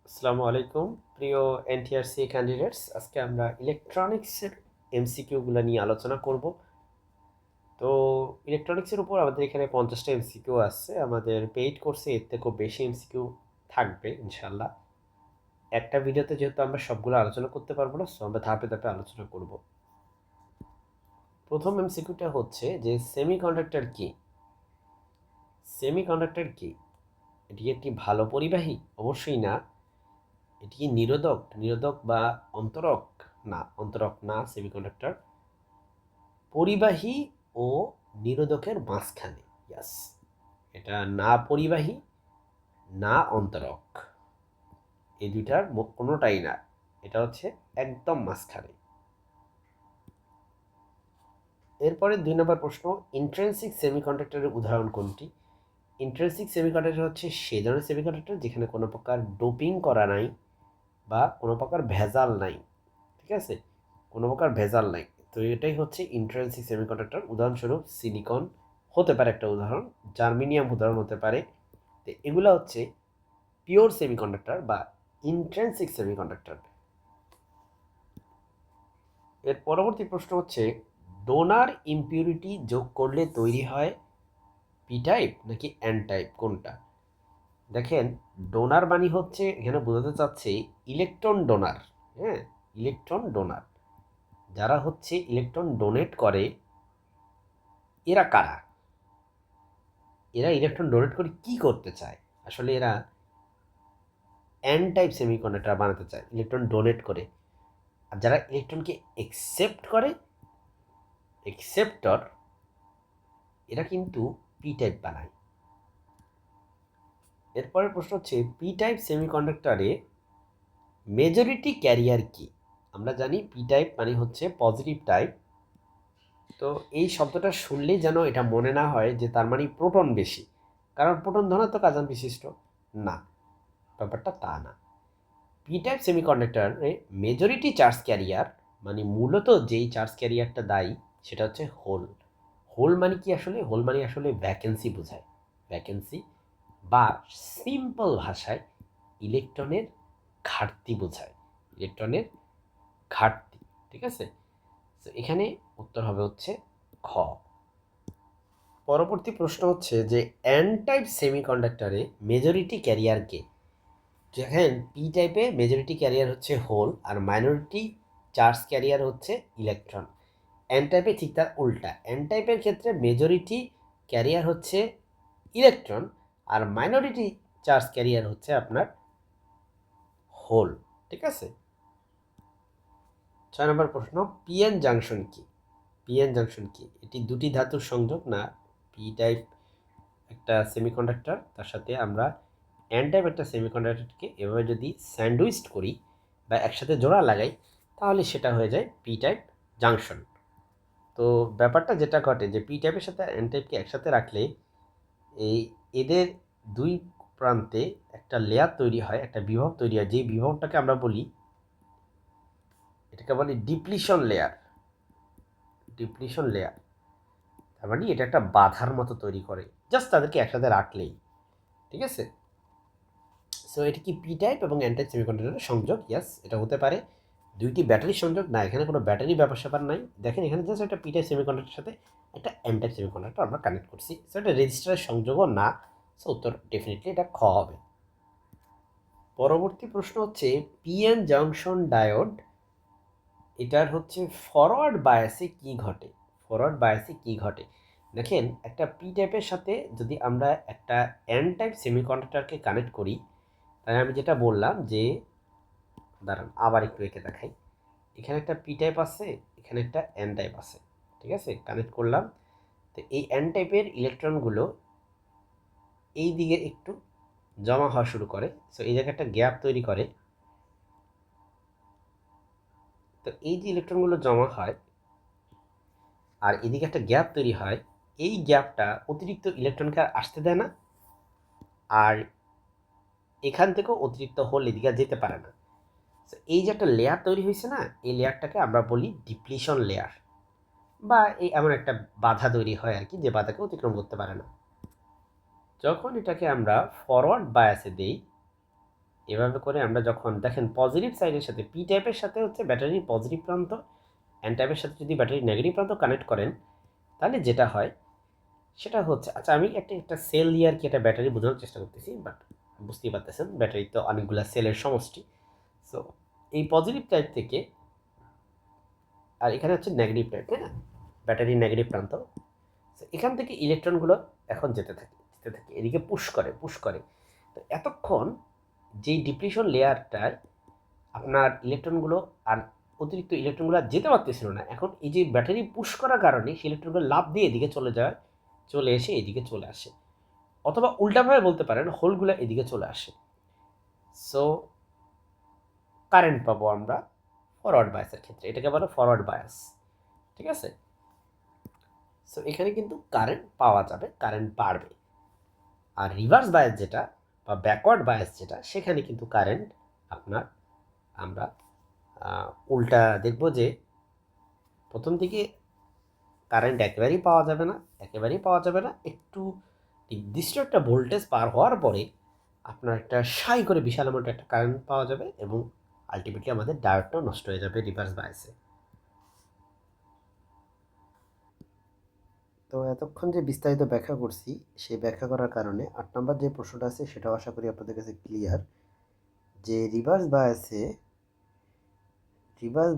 আসসালামু আলাইকুম প্রিয় এনটিআরসি ক্যান্ডিডেটস। আজকে আমরা ইলেকট্রনিক্সের এমসিকিউগুলো নিয়ে আলোচনা করব। তো ইলেকট্রনিক্সের উপর আমাদের এখানে 50টা এমসিকিউ আছে। আমাদের পেইড কোর্সে এর থেকেও বেশি এমসিকিউ থাকবে ইনশাল্লাহ। একটা ভিডিওতে যেহেতু আমরা সবগুলো আলোচনা করতে পারবো না, সো আমরা ধাপে ধাপে আলোচনা করব। প্রথম এমসিকিউটা হচ্ছে যে সেমিকন্ডাক্টর কি? সেমিকন্ডাক্টর কি? এটি একটি ভালো পরিবাহী? অবশ্যই না। এটি কি নিরোধক? নিরোধক বা অন্তরক? না, অন্তরক না সেমিকন্ডাক্টর। পরিবাহী ও নিরোধকের মাঝখানে। ইয়াস, এটা না পরিবাহী না অন্তরক, এই দুইটার কোনোটাই না। এটা হচ্ছে একদম মাঝখানে। এরপরে 2 নম্বর প্রশ্ন, ইন্ট্রিনসিক সেমিকন্ডাক্টরের উদাহরণ কোনটি? ইন্ট্রিনসিক সেমিকন্ডাক্টর হচ্ছে সেই ধরনের সেমিকন্ডাক্টর যেখানে কোনো প্রকার ডোপিং করা নাই বা কোনো প্রকার ভেজাল নাই। ঠিক আছে, কোনো প্রকার ভেজাল নাই। তো এটাই হচ্ছে ইন্ট্রিনসিক সেমিকন্ডাক্টর। উদাহরণস্বরূপ সিলিকন হতে পারে একটা উদাহরণ, জার্মেনিয়াম উদাহরণ হতে পারে। তো এগুলো হচ্ছে পিওর সেমিকন্ডাক্টর বা ইন্ট্রিনসিক সেমিকন্ডাক্টর। এর পরবর্তী প্রশ্ন হচ্ছে, ডোনার ইম্পিউরিটি যোগ করলে তৈরি হয় পি টাইপ নাকি এন টাইপ, কোনটা? দেখেন, ডোনার মানে হচ্ছে এখানে বোঝাতে চাচ্ছে ইলেকট্রন ডোনার। হ্যাঁ, ইলেকট্রন ডোনার, যারা হচ্ছে ইলেকট্রন ডোনেট করে, এরা কারা? এরা ইলেকট্রন ডোনেট করে কি করতে চায়? আসলে এরা এন টাইপ সেমিকন্ডাক্টর বানাতে চায় ইলেকট্রন ডোনেট করে। আর যারা ইলেকট্রনকে একসেপ্ট করে, একসেপ্টর, এরা কিন্তু পি টাইপ বানায়। এরপরের প্রশ্ন হচ্ছে, পি টাইপ সেমিকন্ডাক্টরে মেজরিটি ক্যারিয়ার কি? আমরা জানি পি টাইপ মানে হচ্ছে পজিটিভ টাইপ। তো এই শব্দটা শুনলেই যেন এটা মনে না হয় যে তার মানে প্রোটন বেশি, কারণ প্রোটন ধনাত্মক আধান বিশিষ্ট। না, ব্যাপারটা তা না। পি টাইপ সেমিকন্ডাক্টরে মেজরিটি চার্জ ক্যারিয়ার মানে মূলত যেই চার্জ ক্যারিয়ারটা দায়ী সেটা হচ্ছে হোল। হোল মানে কি? আসলে হোল মানে আসলে ভ্যাকেন্সি বোঝায়। ভ্যাকেন্সি বা সিম্পল ভাষায় ইলেকট্রনের ঘাটতি বোঝায়। ইলেকট্রনের ঘাটতি। ঠিক আছে, তো এখানে উত্তর হবে হচ্ছে খ। পরবর্তী প্রশ্ন হচ্ছে যে এন টাইপ সেমিকন্ডাক্টরে মেজরিটি ক্যারিয়ার কে? দেখেন, পি টাইপে মেজরিটি ক্যারিয়ার হচ্ছে হোল আর মাইনরিটি চার্জ ক্যারিয়ার হচ্ছে ইলেকট্রন। এন টাইপে ঠিক তার উল্টা। এন টাইপের ক্ষেত্রে মেজরিটি ক্যারিয়ার হচ্ছে ইলেকট্রন আর মাইনরিটি চার্জ ক্যারিয়ার হচ্ছে আপনার হোল। ঠিক আছে। 6 নম্বর প্রশ্ন, পিএন জাংশন কি? পিএন জাংশন কি? এটি দুটি ধাতুর সংযোগ না। পি টাইপ একটা সেমিকন্ডাক্টর, তার সাথে আমরা এন টাইপ একটা সেমিকন্ডাক্টরকে এভাবে যদি স্যান্ডউইচ করি বা একসাথে জোড়া লাগাই, তাহলে সেটা হয়ে যায় পি টাইপ জাংশন। তো ব্যাপারটা যেটা ঘটে যে পি টাইপের সাথে এন টাইপকে একসাথে রাখলে এই এদের দুই প্রান্তে একটা লেয়ার তৈরি হয়, একটা বিভব তৈরি হয়, যেই বিভবটাকে আমরা বলি, এটাকে বলি ডিপ্লিশন লেয়ার। ডিপ্লিশন লেয়ার তার মানে এটা একটা বাধার মতো তৈরি করে জাস্ট তাদেরকে একসাথে রাখলেই। ঠিক আছে, সো এটি কি পি টাইপ এবং এন টাইপ সেমিকন্ডাক্টরের সংযোগ? ইয়াস, এটা হতে পারে। দুইটি ব্যাটারির সংযোগ? না, এখানে কোনো ব্যাটারি ব্যাপার স্যাপার নাই। দেখেন, এখানে জাস্ট একটা পি টাইপ সেমিকন্ডাক্টরের সাথে একটা এন টাইপ সেমিকন্ডাক্টর আমরা কানেক্ট করছি, সো এটা রেজিস্টারের সংযোগও না। সো উত্তর ডেফিনেটলি এটা খ হবে। পরবর্তী প্রশ্ন হচ্ছে, পিএন জাংশন ডায়োড, এটার হচ্ছে ফরওয়ার্ড বায়াসে কি ঘটে? ফরওয়ার্ড বায়াসে কি ঘটে? দেখেন, একটা পি টাইপের সাথে যদি আমরা একটা এন টাইপ সেমিকন্ডাক্টরকে কানেক্ট করি, তাই আমি যেটা বললাম যে, দাঁড়ান আবার একটু এঁকে দেখাই। এখানে একটা পি টাইপ আছে, এখানে একটা এন টাইপ আছে। ঠিক আছে, কানেক্ট করলাম। তো এই এন টাইপের ইলেকট্রনগুলো এই দিকে একটু জমা হওয়া শুরু করে, সো এই জায়গায় একটা গ্যাপ তৈরি করে। তো এই যে ইলেকট্রনগুলো জমা হয় আর এদিকে একটা গ্যাপ তৈরি হয়, এই গ্যাপটা অতিরিক্ত ইলেকট্রনকে আর আসতে দেয় না, আর এখান থেকেও অতিরিক্ত হোল এদিকে যেতে পারে না। এই যে একটা লেয়ার তৈরি হয়েছে না, এই লেয়ারটাকে আমরা বলি ডিপ্লিশন লেয়ার, বা এই এমন একটা বাধা তৈরি হয় আর কি, যে বাধাকে অতিক্রম করতে পারে না। যখন এটাকে আমরা ফরওয়ার্ড বায়াসে দিই, এভাবে করে আমরা যখন দেখেন পজিটিভ সাইডের সাথে পি টাইপের সাথে হচ্ছে ব্যাটারির পজিটিভ প্রান্ত, এন টাইপের সাথে যদি ব্যাটারির নেগেটিভ প্রান্ত কানেক্ট করেন, তাহলে যেটা হয় সেটা হচ্ছে, আচ্ছা আমি একটা সেল দিয়ে আর কি একটা ব্যাটারি বোঝানোর চেষ্টা করতেছি, বাট বুঝতেই পারতেছেন ব্যাটারি তো অনেকগুলো সেলের সমষ্টি। সো এই পজিটিভ টাইপ থেকে, আর এখানে হচ্ছে নেগেটিভ টাইপ, তাই না, ব্যাটারির নেগেটিভ প্রান্ত। এখান থেকে ইলেকট্রনগুলো এখন যেতে থাকে এদিকে পুশ করে। তো এতক্ষণ যেই ডিপ্লিশন লেয়ারটায় আপনার ইলেকট্রনগুলো আর অতিরিক্ত ইলেকট্রনগুলো যেতে পারতেছিল না, এখন এই যে ব্যাটারি পুশ করার কারণে সেই ইলেকট্রনগুলো লাফ দিয়ে এদিকে চলে এসে এদিকে চলে আসে, অথবা উল্টাভাবে বলতে পারেন হোলগুলো এদিকে চলে আসে। সো কারেন্ট পাবো আমরা ফরওয়ার্ড বায়াসের ক্ষেত্রে, এটাকে বলে ফরওয়ার্ড বায়াস, ঠিক আছে। সো এখানে কিন্তু কারেন্ট পাওয়া যাবে, কারেন্ট বাড়বে। আর রিভার্স বায়াস যেটা বা ব্যাকওয়ার্ড বায়াস যেটা, সেখানে কিন্তু কারেন্ট আপনার আমরা উল্টা দেখব যে প্রথম দিকে কারেন্ট একেবারেই পাওয়া যাবে না, একটু নির্দিষ্ট একটা ভোল্টেজ পার হওয়ার পরে আপনার একটা সাই করে বিশাল অ্যামাউন্ট একটা কারেন্ট পাওয়া যাবে, এবং আলটিমেটলি আমাদের ডায়োডটাও নষ্ট হয়ে যাবে রিভার্স বায়াসে। তো এতক্ষণ যে বিস্তারিত ব্যাখ্যা করছি, সেই ব্যাখ্যা করার কারণে 8 নম্বর যে প্রশ্নটা আছে সেটাও আশা করি আপনাদের কাছে ক্লিয়ার, যে রিভার্স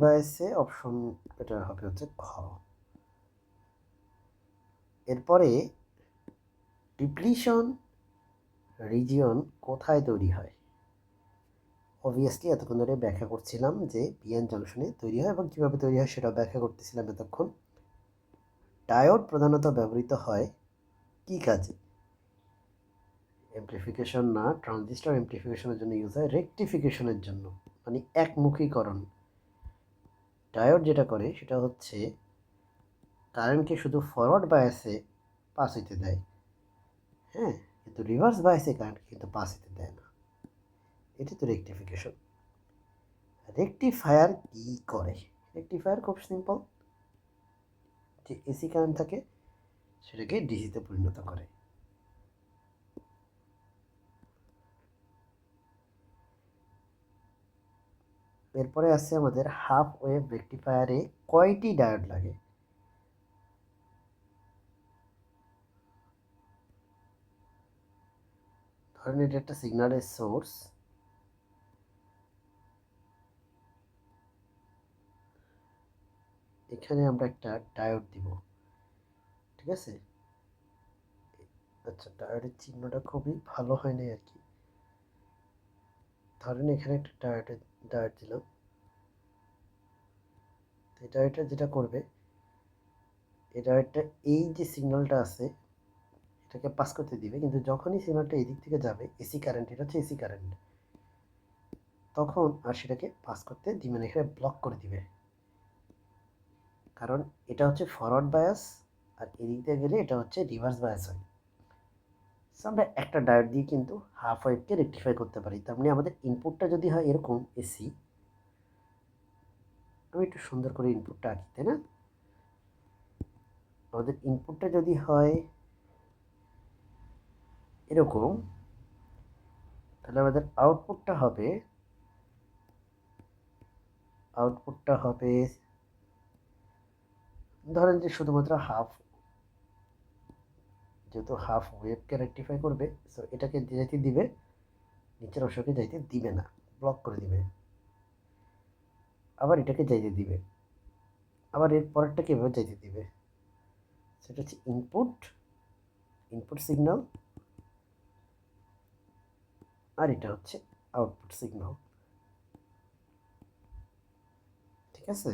বায়াসে অপশন এটা হবে হচ্ছে খ। এরপরে ডিপ্লিশন রিজিয়ন কোথায় তৈরি হয়? অবভিয়াসলি এতক্ষণ ধরে ব্যাখ্যা করছিলাম যে পিএন জাংশনে তৈরি হয়, এবং কীভাবে তৈরি হয় সেটা ব্যাখ্যা করতেছিলাম এতক্ষণ। ডায়োড প্রধানত ব্যবহৃত হয় কী কাজে? অ্যামপ্লিফিকেশন না, ট্রানজিস্টর অ্যামপ্লিফিকেশনের জন্য ইউজ হয়, রেকটিফিকেশনের জন্য, মানে একমুখীকরণ। ডায়োড যেটা করে সেটা হচ্ছে কারেন্টকে শুধু ফরওয়ার্ড বায়াসে পাস হইতে দেয়, হ্যাঁ, কিন্তু রিভার্স বায়াসে কারেন্ট কিন্তু পাস হইতে দেয় না। এটি তো রেকটিফিকেশন। রেকটিফায়ার কি করে? রেকটিফায়ার খুব সিম্পল, যে এসি কারেন্ট থাকে সেটাকে ডিসিতে পরিণত করে। এরপরে আছে আমাদের হাফ ওয়েভ রেকটিফায়ারে কয়টি ডায়োড লাগে? ধরেন এটা একটা সিগন্যালের সোর্স, এখানে আমরা একটা ডায়োড দিব, ঠিক আছে। আচ্ছা, ডায়োডের চিহ্নটা খুবই ভালো হয় না আর কি। ধরেন এখানে একটা ডায়োড দিলাম, এই ডায়োডটা যেটা করবে, এই ডায়োডটা এই যে সিগন্যালটা আছে এটাকে পাস করতে দিবে, কিন্তু যখনই সিগন্যালটা এদিক থেকে যাবে, এসি কারেন্ট, এটা হচ্ছে এসি কারেন্ট, তখন আর সেটাকে পাস করতে দিবে না, এখানে ব্লক করে দিবে। কারণ এটা হচ্ছে ফরওয়ার্ড বায়াস, আর এদিক দিয়ে গেলে এটা হচ্ছে রিভার্স বায়াস হয়। সো আমরা একটা ডায়োড দিয়ে কিন্তু হাফ ওয়েভকে রেকটিফাই করতে পারি। তার মানে আমাদের ইনপুটটা যদি হয় এরকম এসি, আমি একটু সুন্দর করে ইনপুটটা আঁকি, তাই না? আমাদের ইনপুটটা যদি হয় এরকম, তাহলে আমাদের আউটপুটটা হবে ধরেন যে শুধুমাত্র হাফ, যেহেতু হাফ ওয়েভকে রেকটিফাই করবে, সো এটাকে যাইতে দিবে, নিচের অংশকে যাইতে দিবে না, ব্লক করে দিবে। আবার এটাকে যাইতে দিবে, আবার এর পরেরটাকে এভাবে যাইতে দিবে। সেটা হচ্ছে ইনপুট সিগন্যাল, আর এটা হচ্ছে আউটপুট সিগন্যাল, ঠিক আছে।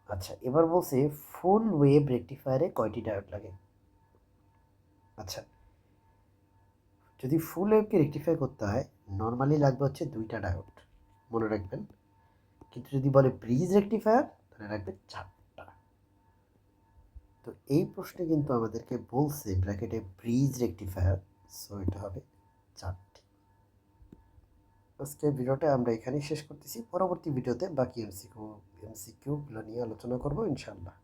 আচ্ছা, এবার বলছে ফুল ওয়েভ রেকটিফায়ারে কয়টি ডায়োড লাগে? আচ্ছা, যদি ফুল ওয়েভকে রেকটিফাই করতে হয় নর্মালি লাগবে হচ্ছে 2টা ডায়োড, মনে রাখবেন। কিন্তু যদি বলে ব্রিজ রেকটিফায়ার, তাহলে রাখবে 4টা। তো এই প্রশ্নে কিন্তু আমাদেরকে বলছে ব্র্যাকেটে ব্রিজ রেকটিফায়ার, সো এটা হবে 4টি। আজকের ভিডিওটা আমরা এখানেই শেষ করতেছি। পরবর্তী ভিডিওতে বাকি এমসিকিউগুলো নিয়ে আলোচনা করবো ইনশাআল্লাহ।